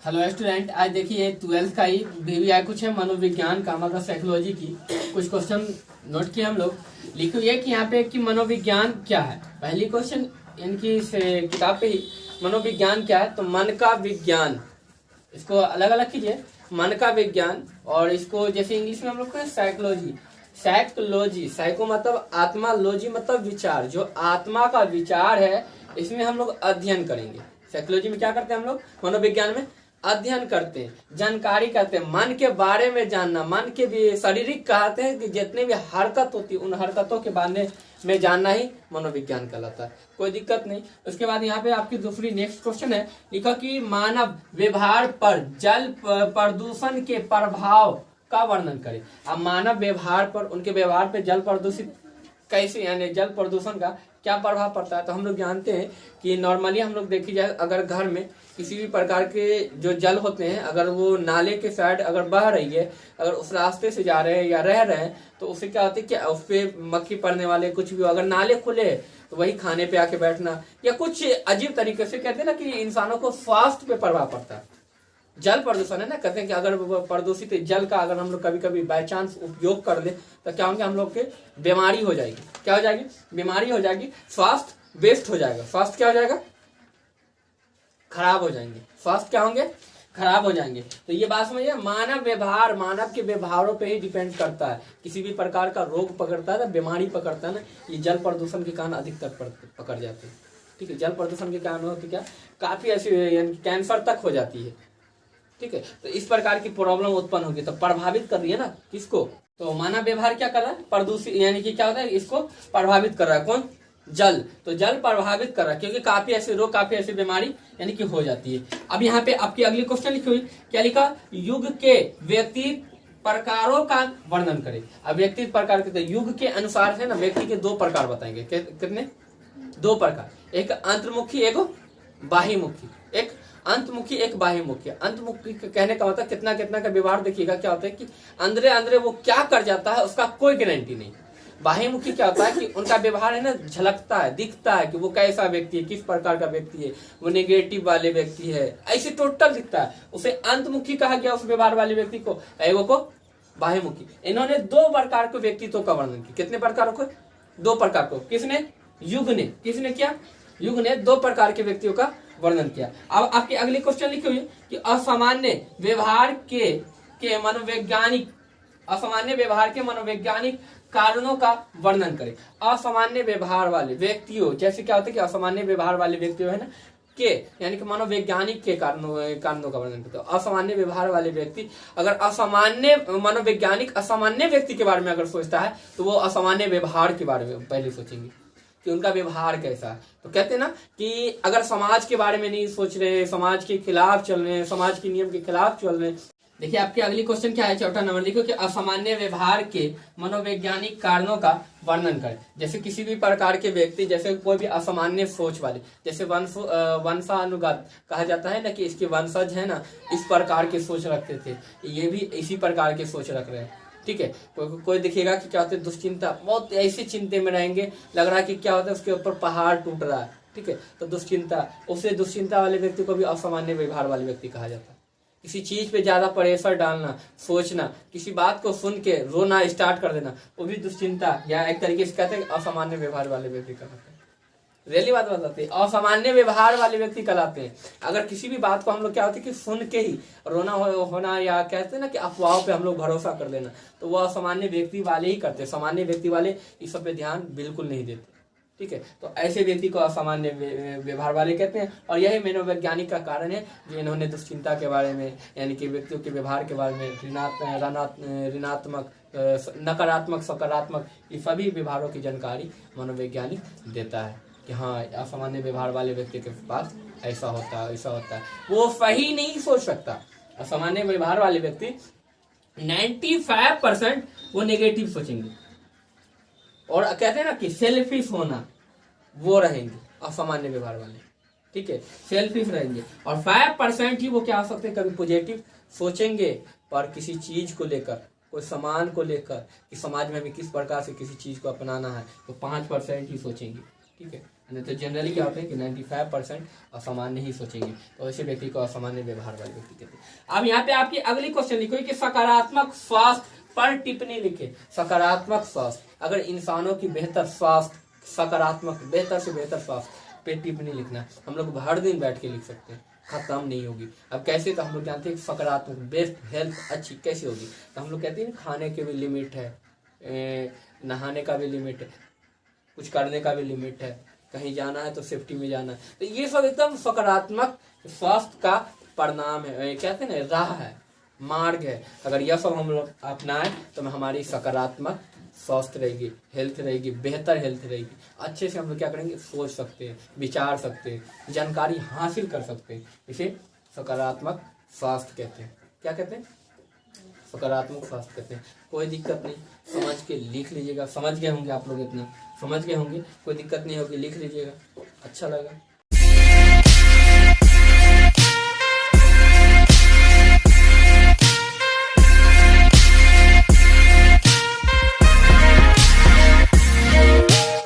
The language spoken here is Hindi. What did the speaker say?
हेलो स्टूडेंट, आज देखिए 12th का ही VVI कुछ है मनोविज्ञान का, मतलब साइकोलॉजी की कुछ क्वेश्चन नोट किए हम लोग। लिखो ये कि यहाँ पे कि मनोविज्ञान क्या है। पहली क्वेश्चन इनकी इस किताब पे ही मनोविज्ञान क्या है, तो मन का विज्ञान, इसको अलग अलग कीजिए, मन का विज्ञान। और इसको जैसे इंग्लिश में हम लोग कहें साइकोलॉजी, साइकोलॉजी, साइको मतलब आत्मा, लॉजी मतलब विचार, जो आत्मा का विचार है इसमें हम लोग अध्ययन करेंगे। साइकोलॉजी में क्या करते हैं हम लोग, मनोविज्ञान में अध्ययन करते हैं, जानकारी करते हैं, मन के बारे में जानना, मन के भी शारीरिक कहते हैं कि जितने भी हरकत होती है उन हरकतों के बारे में जानना ही मनोविज्ञान कहलाता है। कोई दिक्कत नहीं। उसके बाद यहाँ पे आपकी दूसरी नेक्स्ट क्वेश्चन है, लिखा कि मानव व्यवहार पर जल प्रदूषण के प्रभाव का वर्णन करें। अब मानव व्यवहार पर, उनके व्यवहार पर जल प्रदूषित कैसे, यानी जल प्रदूषण का क्या प्रभाव पड़ता है। तो हम लोग जानते हैं कि नॉर्मली हम लोग देखी जाए, अगर घर में किसी भी प्रकार के जो जल होते हैं, अगर वो नाले के साइड अगर बह रही है, अगर उस रास्ते से जा रहे हैं या रह रहे हैं, तो उससे क्या होता है कि उस पर मक्खी पड़ने वाले कुछ भी, अगर नाले खुले तो वही खाने पे आके बैठना, या कुछ अजीब तरीके से कहते हैं ना कि इंसानों को स्वास्थ्य पे प्रभाव पड़ता है। जल प्रदूषण है ना, कहते हैं कि अगर प्रदूषित जल का अगर हम लोग कभी कभी बाय चांस उपयोग कर ले तो क्या होंगे, हम लोग के बीमारी हो जाएगी। क्या हो जाएगी, बीमारी हो जाएगी, स्वास्थ्य वेस्ट हो जाएगा, स्वास्थ्य क्या हो जाएगा, खराब हो जाएंगे, स्वास्थ्य क्या होंगे, खराब हो जाएंगे। तो ये बात समझिए, मानव व्यवहार, मानव के व्यवहारों पे ही डिपेंड करता है। किसी भी प्रकार का रोग पकड़ता है ना, बीमारी पकड़ता है ना, ये जल प्रदूषण के कारण अधिकतर पकड़ जाते हैं। ठीक है, जल प्रदूषण के कारण होती क्या, काफी ऐसी कैंसर तक हो जाती है। ठीक है, तो इस प्रकार की प्रॉब्लम उत्पन्न होगी, तो प्रभावित कर रही है ना किसको, तो मानव व्यवहार क्या कर रहा है, प्रदूषित, यानी कि क्या होता है, इसको प्रभावित कर रहा है। कौन, जल, तो जल प्रभावित कर रहा है, क्योंकि काफी ऐसे रोग, काफी ऐसी बीमारी यानी कि हो जाती है। अब यहाँ पे आपकी अगली क्वेश्चन लिखी हुई, क्या लिखा, युग के व्यक्ति प्रकारों का वर्णन करें। अब व्यक्ति प्रकार के, तो युग के अनुसार है ना, व्यक्ति के दो प्रकार बताएंगे। कितने, दो प्रकार, एक अंतर्मुखी, एक बाह्यमुखी, एक अंतमुखी, एक बाह्यमुखी। अंतमुखी कहने का मतलब कितना कितना का व्यवहार देखिएगा, क्या होता है कि अंदरे अंदरे वो क्या कर जाता है उसका कोई गारंटी नहीं। बाह्यमुखी क्या होता है कि उनका व्यवहार है ना, झलकता है, दिखता है कि वो कैसा व्यक्ति है, किस प्रकार का व्यक्ति है, वो नेगेटिव वाले व्यक्ति है, ऐसे टोटल दिखता है, उसे अंतमुखी कहा गया उस व्यवहार वाले व्यक्ति को, एगो को बाह्यमुखी। इन्होंने दो प्रकार के व्यक्तित्व का वर्णन किया। कितने प्रकारों को, दो प्रकार को। किसने, युग ने, किसने किया, युग ने दो प्रकार के व्यक्तियों का वर्णन किया। अब आपकी अगली क्वेश्चन लिखी हुई कि असामान्य व्यवहार के मनोवैज्ञानिक, असामान्य व्यवहार के मनोवैज्ञानिक कारणों का वर्णन करें। असामान्य व्यवहार वाले व्यक्तियों, जैसे क्या होता है कि असामान्य व्यवहार वाले व्यक्तियों है ना के, यानी कि मनोवैज्ञानिक के कारणों का वर्णन करते हो। असामान्य व्यवहार वाले व्यक्ति, अगर असामान्य मनोवैज्ञानिक असामान्य व्यक्ति के बारे में अगर सोचता है तो वो असामान्य व्यवहार के बारे में पहले सोचेंगे कि उनका व्यवहार कैसा है। तो कहते हैं ना कि अगर समाज के बारे में नहीं सोच रहे, समाज के खिलाफ चल रहे हैं, समाज के नियम के खिलाफ चल रहे हैं। देखिए आपकी अगली क्वेश्चन क्या है, चौथा नंबर लिखो कि असामान्य व्यवहार के मनोवैज्ञानिक कारणों का वर्णन करें। जैसे किसी भी प्रकार के व्यक्ति, जैसे कोई भी असामान्य सोच वाले, जैसे वंशानुगत कहा जाता है ना कि इसके वंशज है ना इस प्रकार के सोच रखते थे, ये भी इसी प्रकार के सोच रख रहे हैं। ठीक है, कोई दिखेगा कि क्या होता है, दुश्चिंता, बहुत ऐसे चिंते में रहेंगे, लग रहा है कि क्या होता है उसके ऊपर पहाड़ टूट रहा है। ठीक है, तो दुश्चिंता, उसे दुश्चिंता वाले व्यक्ति को भी असामान्य व्यवहार वाले व्यक्ति कहा जाता है। किसी चीज पे ज्यादा प्रेशर डालना, सोचना, किसी बात को सुन के रोना स्टार्ट कर देना, वो भी दुश्चिंता या एक तरीके से कहते हैं असामान्य व्यवहार वाले व्यक्ति कहलाते हैं। रियली बात बताते हैं, असामान्य व्यवहार वाले व्यक्ति कहलाते हैं। अगर किसी भी बात को हम लोग क्या होता है कि सुन के ही रोना होना, या कहते हैं ना कि अफवाहों पे हम लोग भरोसा कर देना, तो वह असामान्य व्यक्ति वाले ही करते हैं। सामान्य व्यक्ति वाले इस सब पे ध्यान बिल्कुल नहीं देते। ठीक है, तो ऐसे व्यक्ति को असामान्य व्यवहार वाले कहते हैं। और यही मनोवैज्ञानिक का कारण है जो इन्होंने दुश्चिंता के बारे में, यानी कि व्यक्तियों के व्यवहार के बारे में, ऋणात्मक, नकारात्मक, सकारात्मक, ये सभी व्यवहारों की जानकारी मनोवैज्ञानिक देता है कि हाँ असामान्य व्यवहार वाले व्यक्ति के पास ऐसा होता है, ऐसा होता है। वो सही नहीं सोच सकता। असामान्य व्यवहार वाले व्यक्ति 95% वो नेगेटिव सोचेंगे, और कहते हैं ना कि सेल्फिश होना, वो रहेंगे असामान्य व्यवहार वाले। ठीक है, सेल्फिश रहेंगे। और 5% ही वो क्या हो सकते हैं, कभी पॉजिटिव सोचेंगे, पर किसी चीज को लेकर, कोई सामान को लेकर कि समाज में हमें किस प्रकार से किसी चीज को अपनाना है, तो 5% ही सोचेंगे। ठीक है। नहीं तो जनरली क्या होता है कि 95% असामान्य ही सोचेंगे, तो ऐसे व्यक्ति को असामान्य व्यवहार वाले व्यक्ति कहते हैं। अब यहाँ पे आपकी अगली क्वेश्चन लिखो कि सकारात्मक स्वास्थ्य पर टिप्पणी लिखे। सकारात्मक स्वास्थ्य, अगर इंसानों की बेहतर स्वास्थ्य, सकारात्मक बेहतर से बेहतर स्वास्थ्य पे टिप्पणी लिखना, हम लोग हर दिन बैठ के लिख सकते हैं, खत्म नहीं होगी। अब कैसे, तो हम लोग जानते हैं सकारात्मक बेस्ट हेल्थ अच्छी कैसे होगी, तो हम लोग कहते हैं खाने के भी लिमिट है, नहाने का भी लिमिट है, कुछ करने का भी लिमिट है, कहीं जाना है तो सेफ्टी में जाना है, तो ये सब एकदम सकारात्मक स्वास्थ्य का परिणाम है, कहते हैं ना राह है, मार्ग है। अगर यह सब हम लोग अपनाएं तो हमारी सकारात्मक स्वास्थ्य रहेगी, हेल्थ रहेगी, बेहतर हेल्थ रहेगी। अच्छे से हम लोग क्या करेंगे, सोच सकते हैं, विचार सकते हैं, जानकारी हासिल कर सकते हैं। इसे सकारात्मक स्वास्थ्य कहते हैं। क्या कहते हैं? सकारात्मक स्वास्थ्य कहते हैं। कोई दिक्कत नहीं, समझ के लिख लीजिएगा। समझ गए होंगे आप लोग, इतना समझ गए होंगे, कोई दिक्कत नहीं होगी, लिख लीजिएगा। अच्छा लगा।